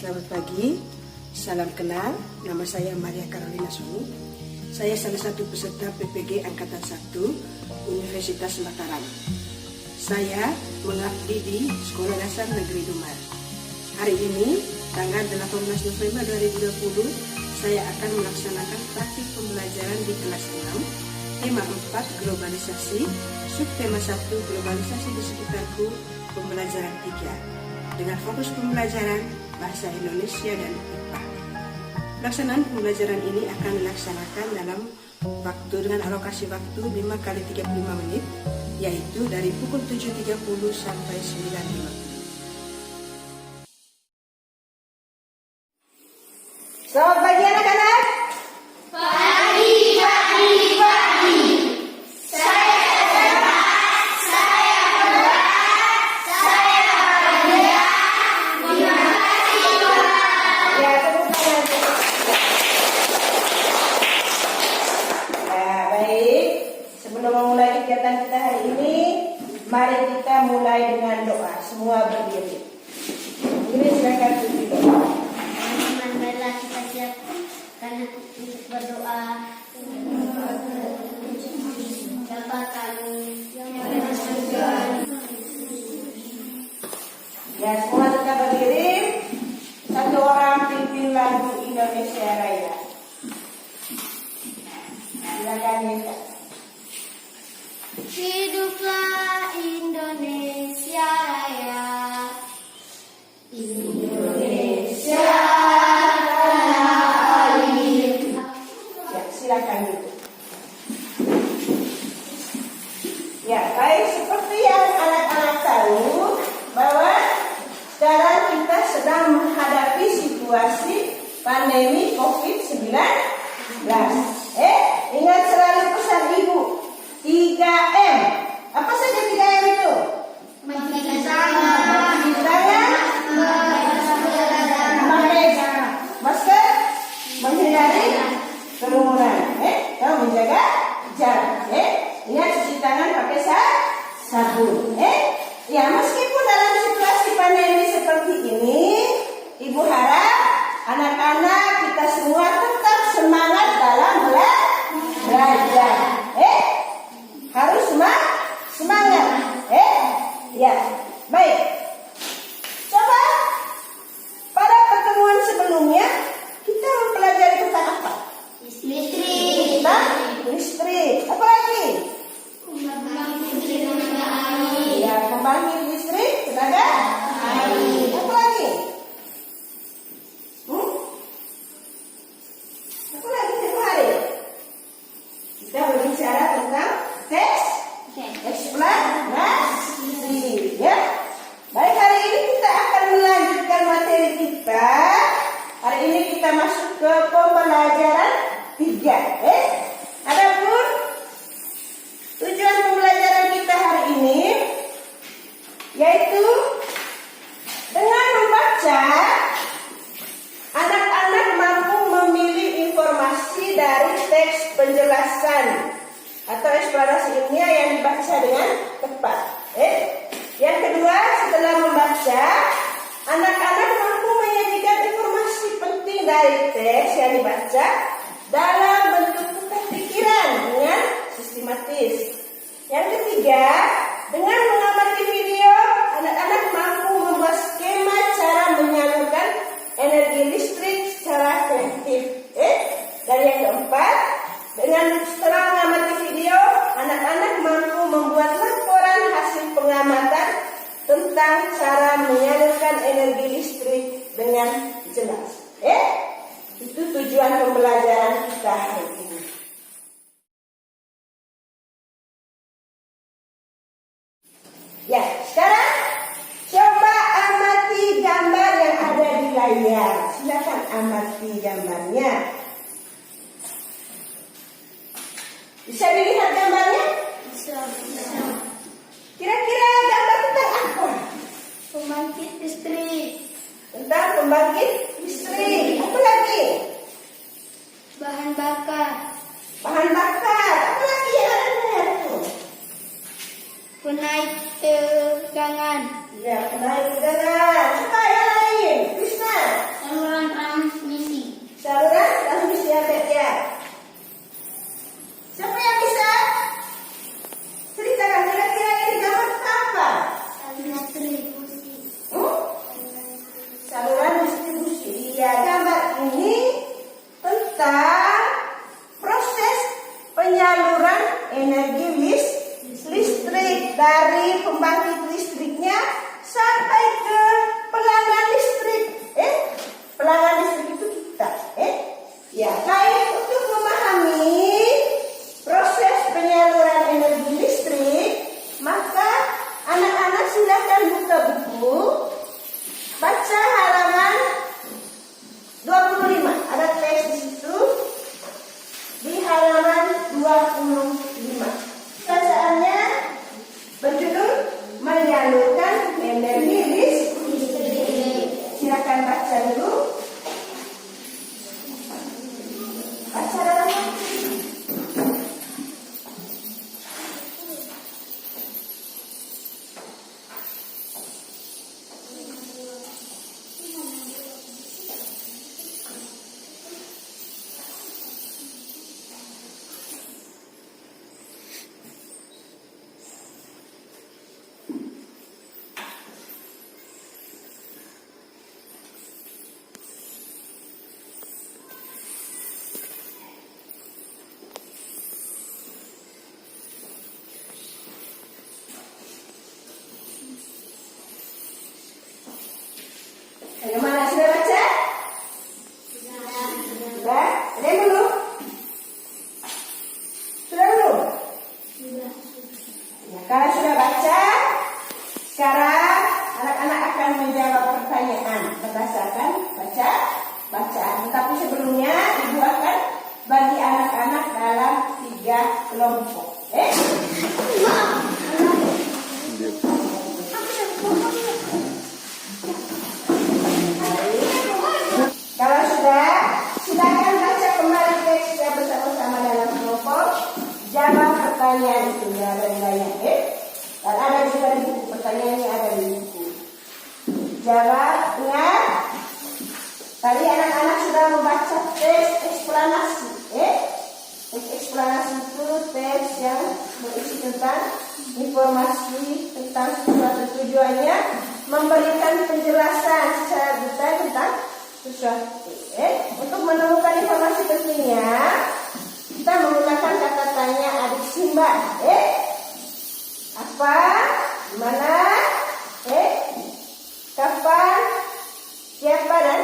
Selamat pagi, salam kenal. Nama saya Maria Carolina Suni. Saya salah satu peserta PPG Angkatan 1 Universitas Mataram. Saya mengabdi di Sekolah Dasar Negeri Dumar. Hari ini, tanggal 18 November 2020, saya akan melaksanakan praktik pembelajaran di kelas 6, tema 4 globalisasi, subtema 1 globalisasi di sekitarku, pembelajaran 3. Dengan fokus pembelajaran bahasa Indonesia dan IPA. Pelaksanaan pembelajaran ini akan dilaksanakan dalam waktu dengan alokasi waktu 5 kali 35 menit, yaitu dari pukul 7.30 sampai 9.50. Selamat pagi anak-anak. Pagi. Saya semangat, saya berbakat, saya bahagia. Terima kasih Tuhan. Ya, tepuk tangan. Ya, baik. Sebelum memulai kegiatan kita hari ini, mari kita mulai dengan doa. Semua berdiri. Ini silakan berdiri. Marilah kita siapkan karena untuk berdoa. Bapa kami yang ada di surga. Ya, semua tetap berdiri. Satu orang pimpin lagu Indonesia Raya. Silakan Nita. Hiduplah Indonesia Raya. Indonesia tanah air. Ya, silakan duduk. Ya, baik, seperti yang anak-anak tahu bahwa sekarang kita sedang menghadapi situasi pandemi COVID-19. Ingat selalu pesan Ibu, 3M. Apa saja 3M itu? Mencuci tangan, Cuci tangan, memakai masker, menghindari kerumunan, dan menjaga jarak. Ingat cuci tangan pakai sabun. Ya, meskipun dalam situasi pandemi seperti ini, Ibu harap anak-anak kita semua tetap semangat dalam belajar. Harus semangat. Ya, baik. Coba pada pertemuan sebelumnya kita mempelajari tentang apa? listrik, Tentang listrik. Apa lagi? Ya, pembangkit listrik tenaga air. Apa lagi? Apa lagi Ibu hari? Kita berbicara tentang eksplorasi. Ya. Baik, hari ini kita akan melanjutkan materi kita. Hari ini kita masuk ke pembelajaran 3. Adapun tujuan pembelajaran kita hari ini yaitu dengan membaca, anak-anak mampu memilih informasi dari teks penjelasan atau eksplorasi ilmiah yang dibaca dengan tepat. Yang kedua, setelah membaca, anak-anak mampu menyajikan informasi penting dari teks yang dibaca dalam bentuk peta pikiran dengan sistematis. Yang ketiga, dengan mengamati video, anak-anak mampu membuat skema cara menyalurkan energi listrik secara efektif. Dan yang keempat, dengan setelah mengamati video, anak-anak mampu membuat laporan hasil pengamatan tentang cara menyalurkan energi listrik dengan jelas. Itu tujuan pembelajaran kita hari ini. Ya, sekarang coba amati gambar yang ada di layar. Silakan amati gambarnya. Bisa dilihat gambarnya? Kira-kira gambar tentang apa? pembangkit listrik, Tentang pembangkit listrik. Apa lagi? bahan bakar, Bahan bakar. Apa lagi yang ada di layar itu? penaik tegangan, Ya, penaik tegangan. Coba yang lain. Krishna. Bagaimana, sudah baca? Sudah? Ada yang belum? Sudah belum? Ya, kalau sudah baca, sekarang anak-anak akan menjawab pertanyaan berdasarkan bacaan. Tetapi sebelumnya ibu akan bagi anak-anak dalam 3 kelompok. Kalau sudah, silakan baca kembali teksnya bersama-sama dalam kelompok. Jawab pertanyaan itu ya, ada banyak. Dan ada juga di buku, pertanyaannya ada di buku. Jawab, ingat. Tadi anak-anak sudah membaca teks eksplanasi. Teks eksplanasi itu teks yang berisi tentang informasi tentang sesuatu, tujuannya memberikan penjelasan secara detail tentang sesuatu. Untuk menemukan informasi pentingnya, kita menggunakan kata tanya adik Simba. Apa? Mana? Kapan? Siapa dan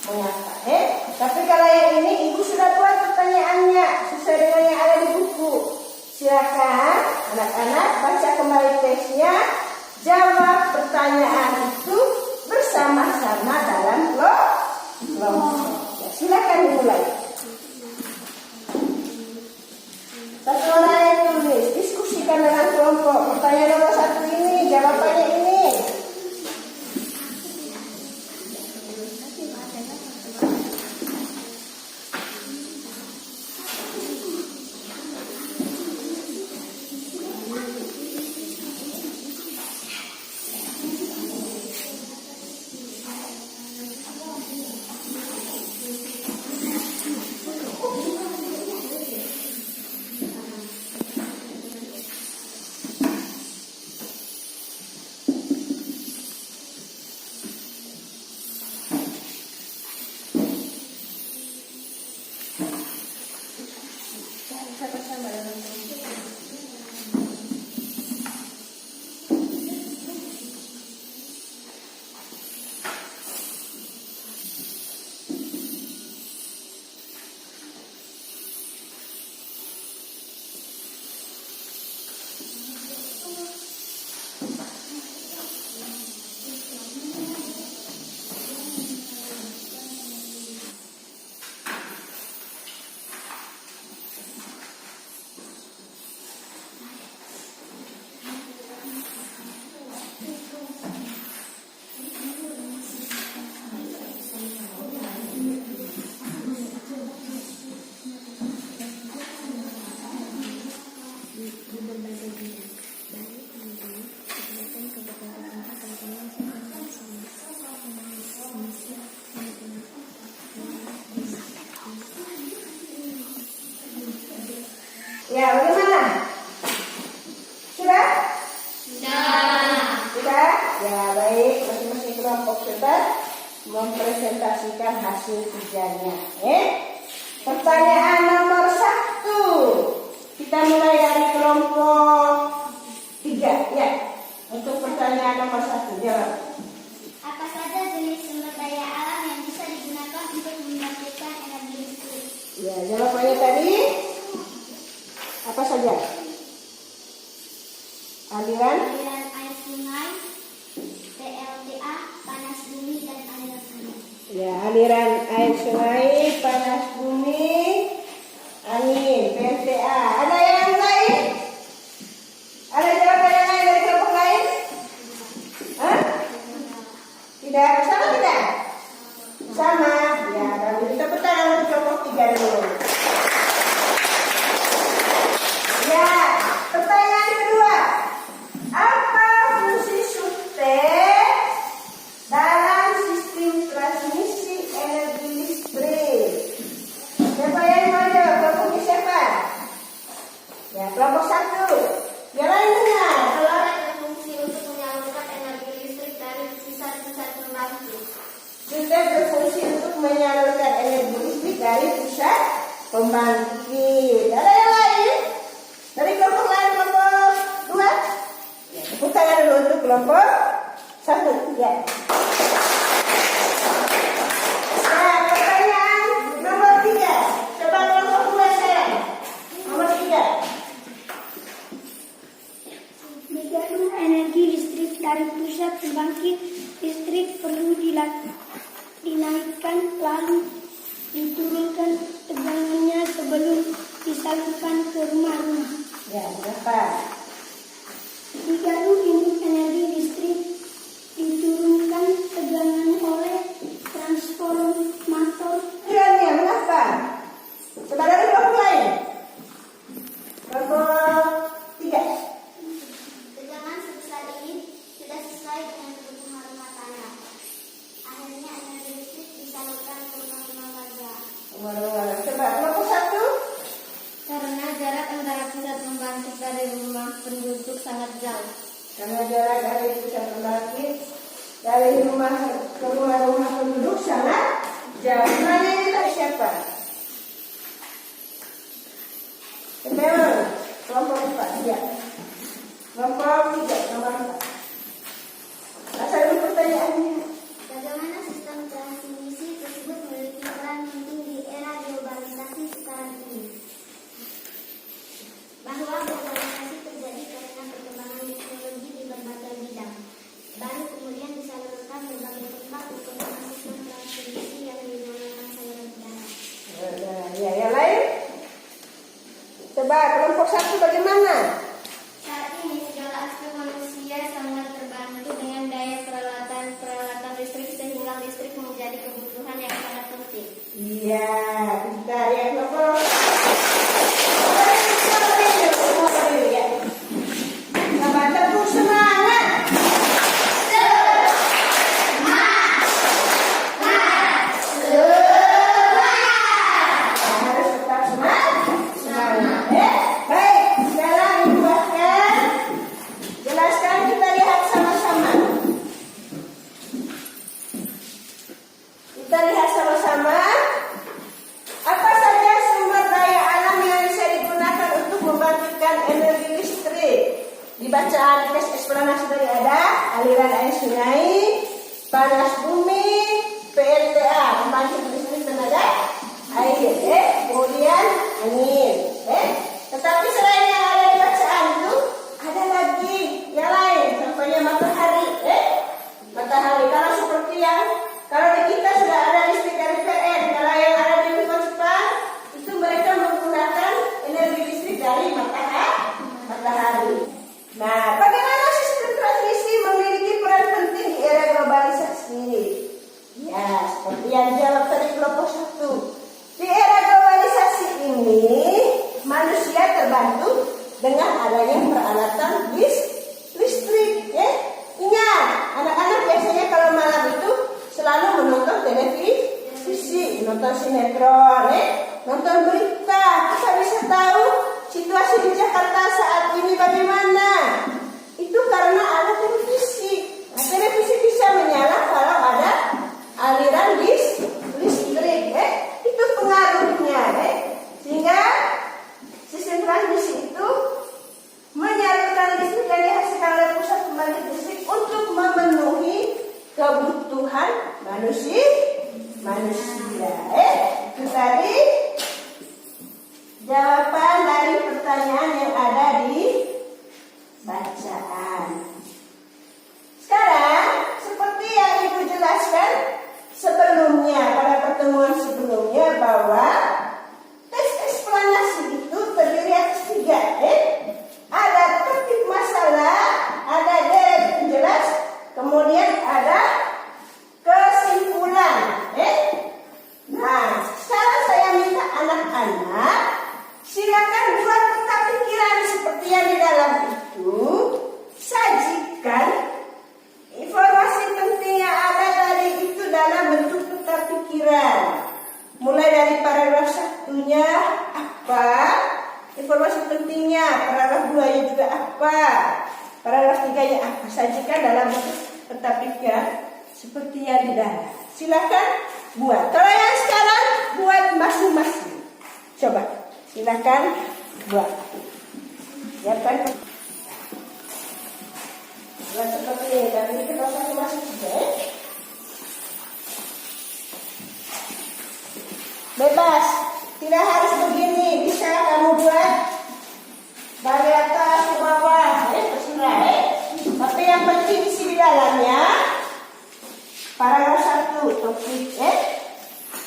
mengapa? Tapi kalau yang ini ibu sudah buat pertanyaannya sesuai dengan yang ada di buku. Silakan anak-anak baca kembali teksnya, jawab pertanyaan itu bersama-sama dalam kelompok. Ya, silakan dimulai. Satu orang yang tulis, diskusikan dengan kelompok. Pertanyaan nomor 1 ini, jawabannya ini. Ya, bagaimana? Sudah? Sudah? Ya, baik. Masing-masing kelompok sudah mempresentasikan hasil kerjanya. Pertanyaan nomor 1. Kita mulai dari kelompok 3. Ya, untuk pertanyaan nomor 1 jawab. Apa saja jenis sumber daya alam yang bisa digunakan untuk membangkitkan energi listrik? Ya, jawabannya tadi apa saja? Aliran Air sungai, PLTA, panas bumi, dan aliran angin. Ya, aliran air sungai, panas bumi, angin, PLTA. Ada yang lain? Ada jawaban yang lain dari kelompok lain? Hah? Tidak, sama tidak? Sama. Ya, kami kita pertanyaan untuk kelompok 3 dulu. Ya, pertanyaan kedua. Apa fungsi subtek dalam sistem transmisi energi listrik? Siapa yang mau jawab? Kelompoknya siapa? Ya, kelompok 1. Yang lain dengar. Solar berfungsi untuk menyalurkan energi listrik dari pusat-pusat pembangkit. Subtek berfungsi untuk menyalurkan energi listrik dari pusat pembangkit. Ada yang lain? Dari kelompok lain, kelompok 2. Ya, tepuk tangan dulu untuk kelompok 1. Ya. dinaikkan lalu diturunkan tegangannya sebelum disalurkan ke rumah-rumah. Ya, berapa? 3 unit energi listrik diturunkan tegangan oleh transformator. Tujuannya mengapa? Saudara kelompok lain. Kelompok 3. Tegangan sebesar ini tidak sesuai dengan kebutuhan rumah tangga. Akhirnya energi listrik disalurkan ke rumah-rumah warga. Coba kelompok 1. Karena jarak antara pusat pembangkit dari rumah penduduk sangat jauh. Karena jarak dari pusat pembangkit dari rumah ke rumah-rumah penduduk sangat jauh. Mana ini tak siapa? Memang kelompok 4. Ya. Kelompok 3 nomor 4. Asal dulu pertanyaannya. Bagaimana sistem transmisi tersebut memiliki peran penting di era globalisasi sekarang ini? Bahwa globalisasi terjadi karena perkembangan teknologi di berbagai bidang, baru kemudian disalurkan berbagai tempat untuk sistem transmisi yang dinamakan saluran udara. Ya, yang lain? Coba kelompok 1 bagaimana? Saat ini segala aspek manusia sangat terbantu dengan daya peralatan listrik sehingga listrik menjadi kebutuhan yang sangat penting. Iya, pintar ya kelompok. Selamat tepuk semangat. Harus tetap semangat. Baik, sekarang dibuatkan. Jelaskan, kita lihat sama-sama. Kita lihat sama-sama. Apa saja sumber daya alam yang bisa digunakan untuk membangkitkan energi listrik? Di bacaan tes eksplanasi tadi ada aliran air sungai, panas bumi, PLTA, pembangkit listrik tenaga air, kemudian angin. Tetapi selain yang ada di bacaan itu, ada lagi yang lain, contohnya matahari. Matahari, kalau seperti yang kalau di kita sudah ada listrik dari PLN, kalau yang ada di lingkungan Jepang itu mereka menggunakan energi listrik dari matahari. Nah, bagaimana sistem transmisi memiliki peran penting di era globalisasi? Ya, seperti yang dijawab tadi kelompok 1. Di era globalisasi ini, manusia terbantu dengan adanya peralatan listrik. Ingat, anak-anak biasanya kalau malam itu selalu menonton televisi, menonton sinetron, nonton berita. Kita bisa tahu situasi di Jakarta saat ini bagaimana. Itu karena ada televisi. Nah, televisi bisa menyala kalau ada aliran listrik. Itu pengaruhnya. Sehingga sistem transmisi itu menyalurkan listrik yang dihasilkan oleh pusat pembangkit listrik untuk memenuhi kebutuhan manusia. Itu tadi jawaban dari pertanyaan yang ada di bacaan. Sekarang seperti yang Ibu jelaskan sebelumnya pada pertemuan sebelumnya bahwa tes eksplanasi itu terdiri atas 3. Ada topik masalah, ada deret penjelas, kemudian ada kesimpulan. Nah, sekarang saya minta anak-anak silakan buat peta pikiran seperti yang di dalam itu. Sajikan informasi penting yang ada tadi itu dalam bentuk peta pikiran. Mulai dari paragraf 1-nya apa, informasi pentingnya, paragraf 2-nya juga apa, paragraf 3-nya apa. Sajikan dalam bentuk peta pikiran seperti yang di dalam. Silakan buat. Kalau yang sekarang buat masing-masing. Coba, silakan buat. Siapkan. Buat seperti ini. Dan ini kita masing-masing juga. Bebas. Tidak harus begini. Bisa kamu buat dari atas ke bawah. Terserah. Tapi yang penting isi di dalamnya Paragraf 1 topik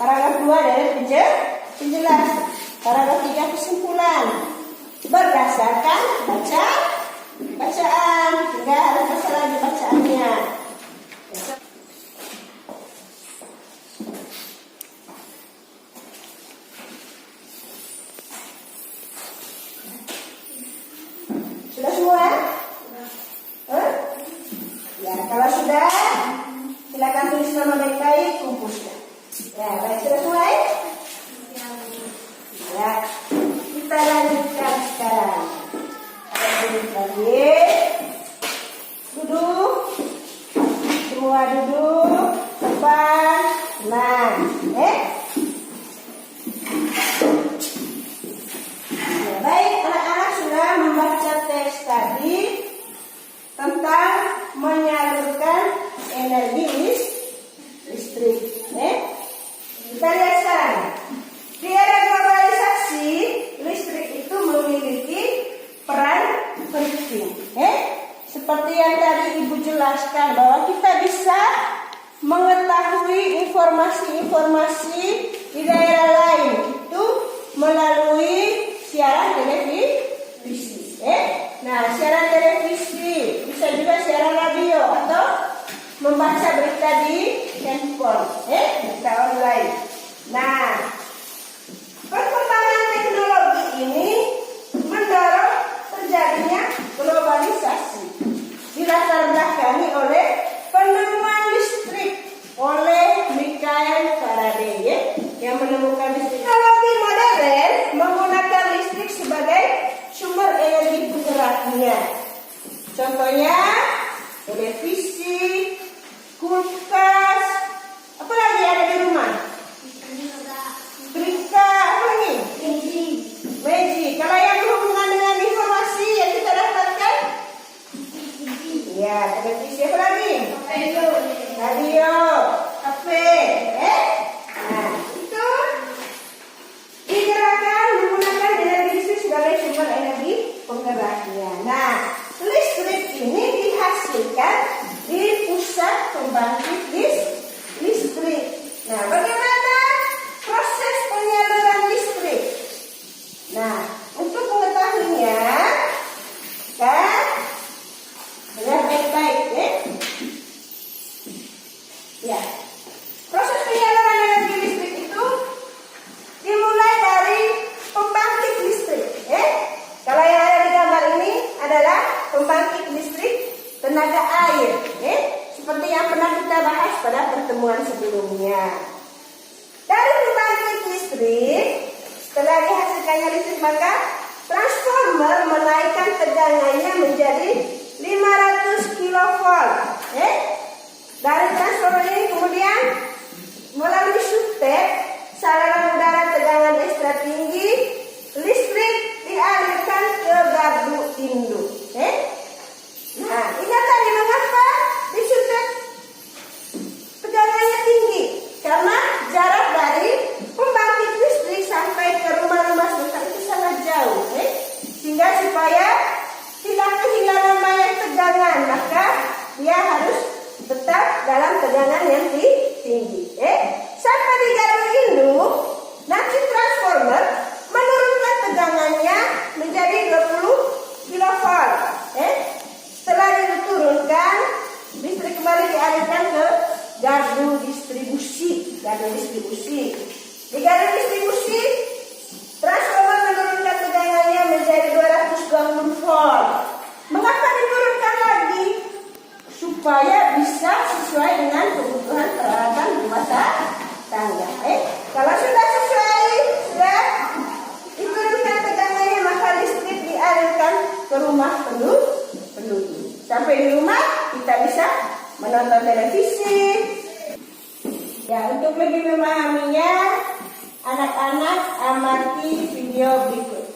paragraf 2 dari penjelasan. Paragraf 3 kesimpulan. Berdasarkan bacaan, tidak harus baca lagi bacaannya. Sudah semua? Ya, kalau sudah, silakan tulis nama baik-baik, kumpulkan. Ya, baik, sudah mulai? Ya, kita lanjutkan sekarang. Duduk lagi. Duduk. Semua duduk. Depan. Nah, ya, baik, anak-anak sudah membaca teks tadi tentang menyalurkan energi listrik. Kita lihat sekarang. Di era globalisasi, listrik itu memiliki peran penting. Seperti yang tadi Ibu jelaskan bahwa kita bisa mengetahui informasi-informasi di daerah lain itu melalui siaran televisi. Nah, siaran televisi bisa juga siaran radio atau membaca berita di handphone, berita online. Nah, perkembangan teknologi ini mendorong terjadinya globalisasi, dilatar belakangi oleh penemuan listrik oleh Michael Faraday, yang menemukan listrik. Teknologi modern menggunakan listrik sebagai sumber energi penggeraknya. Contohnya televisi, kulkas, apa lagi ada di rumah? Setrika, apa lagi? Magic. Kalau yang berhubungan dengan informasi yang kita dapatkan, ya televisi, apa lagi? Radio, kafe, Nah, itu digerakkan menggunakan energi listrik sebagai sumber energi penggeraknya. Nah, listrik ini dihasilkan di pusat pembangkit listrik. Nah, bagaimana proses penyaluran listrik? Nah, untuk mengetahuinya, kan, lihat baik-baik, ya. Proses penyaluran energi listrik itu dimulai dari pembangkit listrik. Kalau yang ada di gambar ini adalah pembangkit listrik tenaga air, seperti yang pernah kita bahas pada pertemuan sebelumnya. Dari pembangkit listrik, setelah dihasilkannya listrik, maka transformer menaikkan tegangannya menjadi 500 kilovolt. Dari transformer ini kemudian melalui subtap saluran udara tegangan ekstra tinggi, listrik dialirkan ke gardu induk. Nah, ingat tadi mengapa di subtap tegangannya tinggi? Karena jarak dari pembangkit listrik sampai ke rumah-rumah sekitar itu sangat jauh, sehingga supaya tidak kehilangan banyak tegangan, maka dia harus tetap dalam tegangan yang tinggi. Sampai di gardu induk, nanti transformer menurunkan tegangannya menjadi 20 kilovolt. Setelah diturunkan, listrik kembali dialirkan ke gardu distribusi. Di gardu distribusi, transformer menurunkan tegangannya menjadi 220 volt. Mengapa diturunkan lagi? Supaya bisa sesuai dengan kebutuhan peralatan rumah tangga. Kalau sudah sesuai, sudah diturunkan tegangannya, maka listrik dialirkan ke rumah penduduk. Sampai di rumah kita bisa menonton televisi. Ya, untuk lebih memahaminya, anak-anak amati video berikut.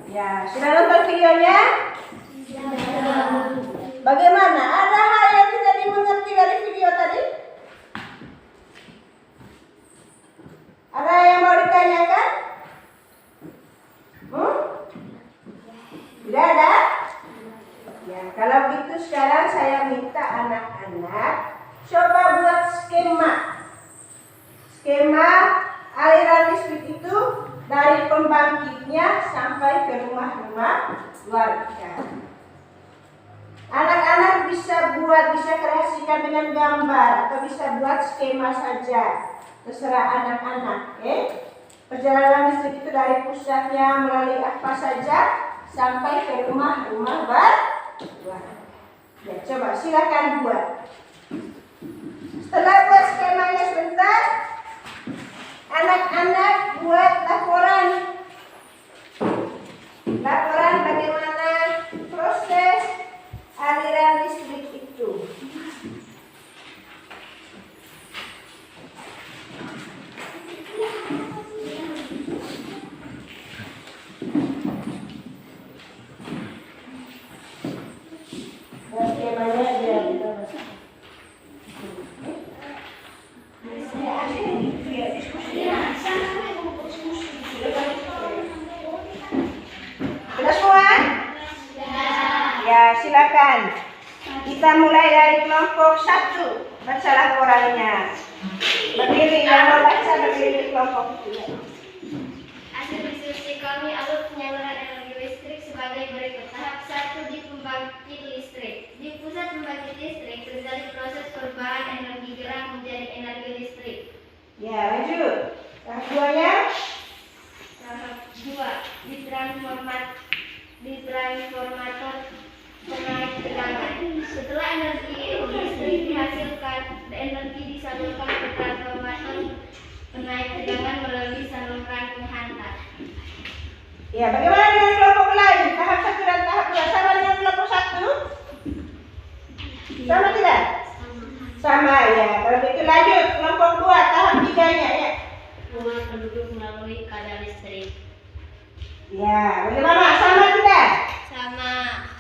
Ya, sudah nonton videonya? Bagaimana? Ada hal yang tidak dimengerti dari video tadi? Ada yang mau ditanyakan? Tidak ada? Ya, kalau begitu sekarang saya minta anak-anak coba buat skema. Skema aliran listrik itu dari pembangkitnya sampai ke rumah-rumah warga. Anak-anak bisa kreasikan dengan gambar atau bisa buat skema saja. Terserah anak-anak. Perjalanan listrik itu dari pusatnya melalui apa saja sampai ke rumah-rumah warga. Ya, coba silakan buat. Setelah buat skemanya sebentar, anak-anak buat laporan bagaimana proses aliran listrik itu. Skemanya dia kita baca. Sudah semua? Ya, silakan. Kita mulai dari kelompok 1. Baca laporannya. Berdiri, yang mau baca berdiri di kelompok 2. Hasil diskusi kami alur penyaluran energi listrik sebagai berikut. Tahap 1 di pembangkit listrik. Di pusat pembangkit listrik terjadi proses perubahan energi gerak menjadi energi listrik. Ya, lanjut. Tahap 2-nya. Tahap 2 di transformator penaik tegangan. Setelah energi listrik dihasilkan, energi disalurkan ke transformator penaik tegangan melalui saluran penghantar. Ya, bagaimana dengan kelompok lain? Tahap 1 dan tahap 2 sama dengan kelompok 1? Sama tidak? Sama ya. Kalau begitu lanjut kelompok 2 tahap 3-nya ya. Rumah penduduk melalui kadar listrik. Ya, bagaimana? Sama tidak? Sama.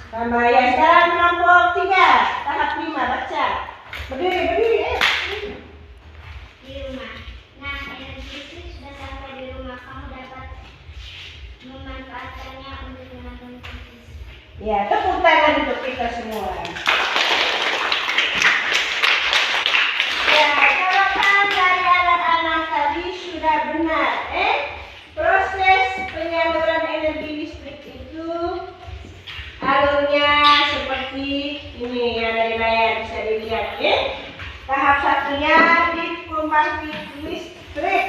Sama ya. Sekarang kelompok 3 tahap 5 baca. Berdiri ya. Di rumah. Nah, energi listrik sudah sampai di rumah. Kamu dapat memanfaatkannya untuk melakukan bisnis. Ya, tepuk tangan untuk kita semua. Ya, jawaban dari anak-anak tadi sudah benar. Proses penyaluran energi listrik itu alurnya seperti ini yang dari layar bisa dilihat ya. Tahap 1-nya di pembangkit listrik.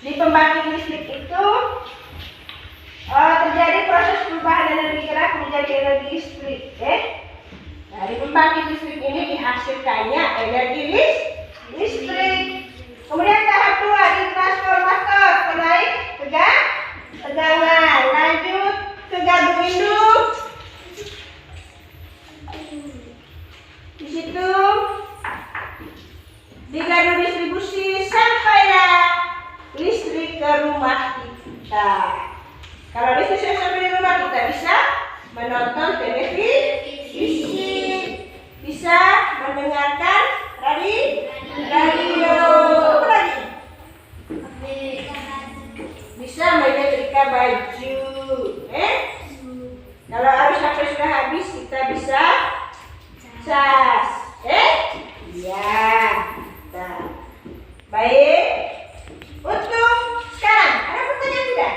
Di pembangkit listrik itu terjadi proses perubahan energi gerak menjadi energi listrik. Dari pembangkit listrik ini dihasilkannya energi listrik. Kemudian tahap 2 di transformator penaik tegangan. Lanjut ke gardu induk. Di situ di gardu distribusi sampailah listrik ke rumah kita. Kalau listrik sampai di rumah kita bisa menonton televisi, bisa mendengarkan radio, apa lagi? Bisa menyetrika baju. Kalau arus HP sudah habis kita bisa cas. Ya. Nah. Baik. Untuk sekarang ada pertanyaan tidak?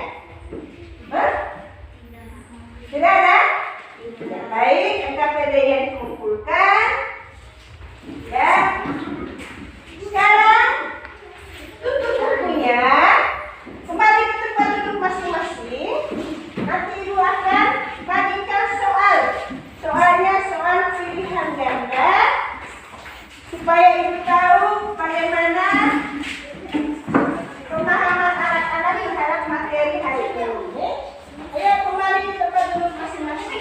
Tidak ada? Ya, baik, NKPD-nya dikumpulkan. Ya. Sekarang tutup bukunya. Kembali ke tempat duduk masing-masing. Nanti Ibu akan bagikan soal. Soalnya soal pilihan ganda. Supaya Ibu tahu bagaimana pemahaman anak-anak terhadap materi hari ini. Ayo kembali ke tempat duduk masing-masing.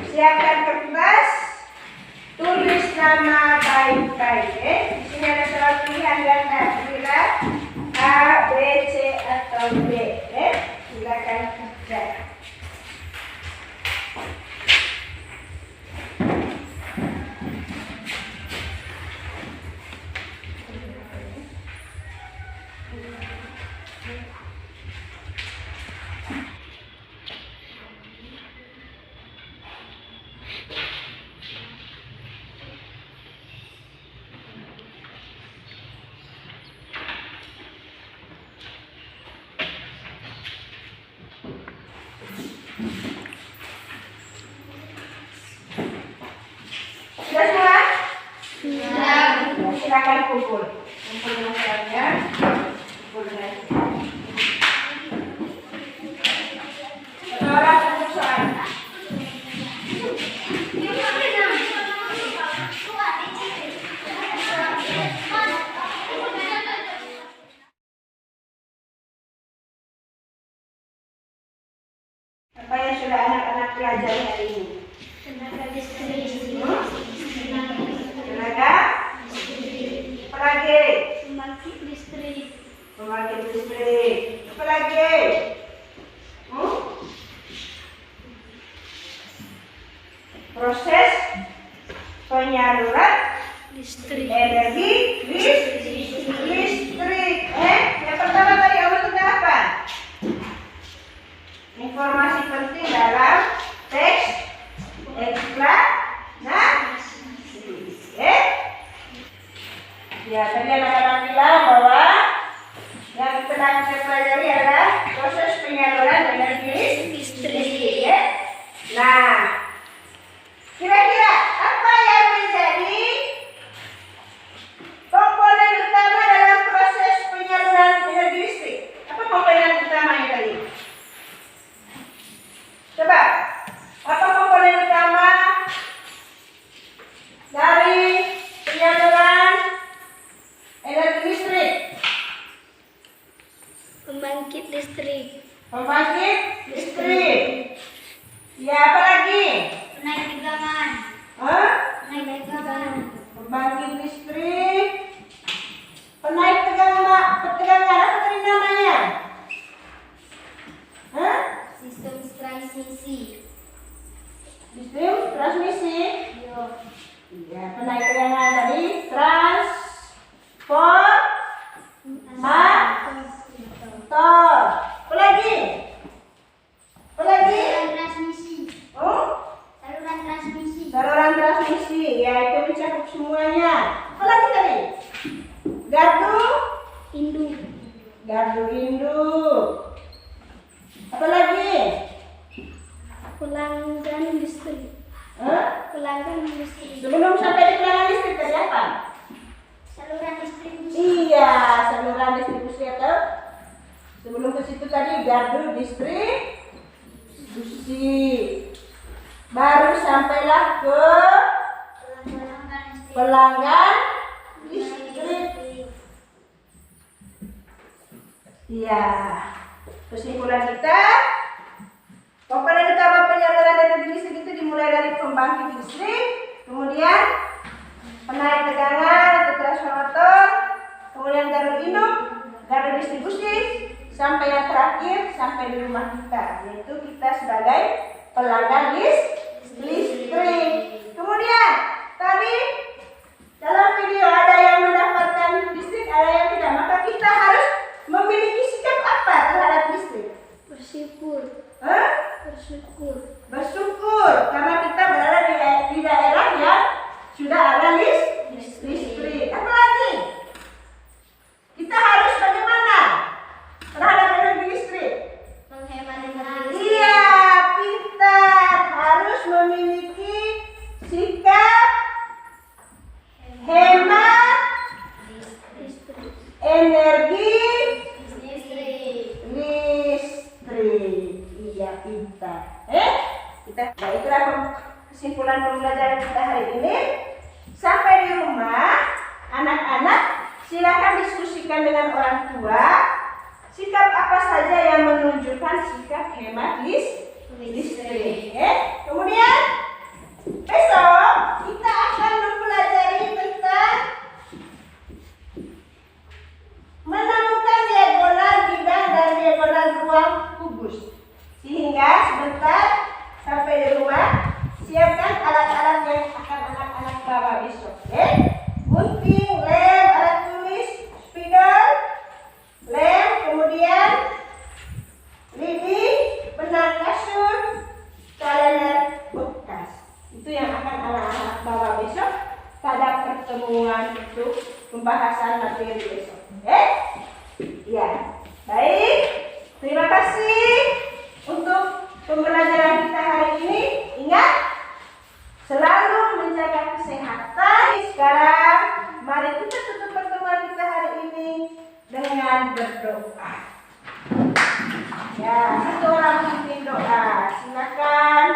Siapkan kertas, tulis nama baik-baik. Di sini ada soal pilihan ganda. Pilih A, B, C atau D. Silakan kerja. Sudah semua? Sudah. Silakan kumpul. Kumpul dengan kalian. Kumpul dengan satu orang untuk soal. Apa yang sudah anak-anak pelajari hari ini? Tenaga? Apalagi? Pembangkit listrik. Pembangkit listrik. Apalagi? Proses penyaluran Listrik. energi listrik. Yang pertama tadi awal kita apa? Informasi penting dalam teks eksplanasi. Ya, tadi anak-anak bilang bahwa yang telah kita pelajari adalah proses penyaluran energi listrik. Ya. Nah, kira-kira apa yang menjadi komponen utama dalam proses penyaluran energi listrik? Apa komponen utamanya tadi? Coba, apa komponen utama dari penyaluran energi listrik? Pembangkit listrik. Pembangkit listrik. Ya, apa lagi? Penaik tegangan. Hah? Penaik tegangan. Pembangkit listrik. Penaik tegangan, apa tadi namanya? Hah? Sistem transmisi. Sistem transmisi. Yo. Iya, penaik tegangan tadi transformator. Apa lagi? Apa lagi? Saluran transmisi. Oh, Saluran transmisi. saluran transmisi. Ya, itu mencakup semuanya. Apa lagi tadi? Gardu Induk. induk. Apa lagi? Pelanggan listrik. Hah? Pelanggan listrik. Sebelum sampai di pelanggan listrik tadi apa? Saluran distribusi. Iya, saluran distribusi atau sebelum ke situ tadi gardu distribusi. Baru sampailah ke pelanggan listrik. Iya. Kesimpulan kita, komponen utama penyaluran energi listrik itu dimulai dari pembangkit listrik, kemudian penaik tegangan atau transformator, kemudian gardu induk, gardu distribusi, sampai yang terakhir sampai di rumah kita, yaitu kita sebagai pelanggan listrik. Kemudian tadi dalam video ada yang mendapatkan listrik, ada yang tidak, maka kita harus memiliki sikap apa terhadap listrik? Bersyukur. Hah? Bersyukur karena kita berada di daerah yang sudah ada listrik. Apa lagi? Kita harus bagaimana terhadap energi listrik? Menghemat energi. Iya, kita harus memiliki sikap hemat Listrik. energi Listrik. listrik. Iya, pintar. Nah, itulah kesimpulan pembelajaran kita hari ini. Sampai di rumah, anak-anak silakan diskusikan dengan orang tua sikap apa saja yang menunjukkan sikap hemat listrik. Kemudian besok kita akan mempelajari tentang menemukan diagonal bidang dan diagonal ruang kubus. Sehingga sebentar sampai di rumah siapkan alat-alat yang akan anak-anak bawa besok. Gunting, lem, alat tulis, spidol, dengan berdoa. Ya, satu orang memimpin doa. Silakan.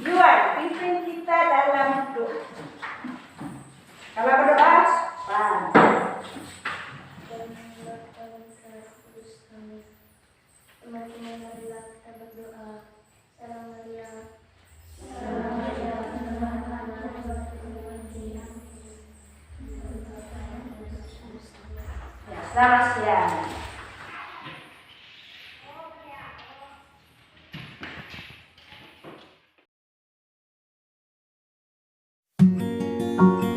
Yuan, pimpin kita dalam doa. Kalau berdoa, Pak. Teman-teman, marilah kita berdoa. Salam Maria. Ya, selamat siang. Thank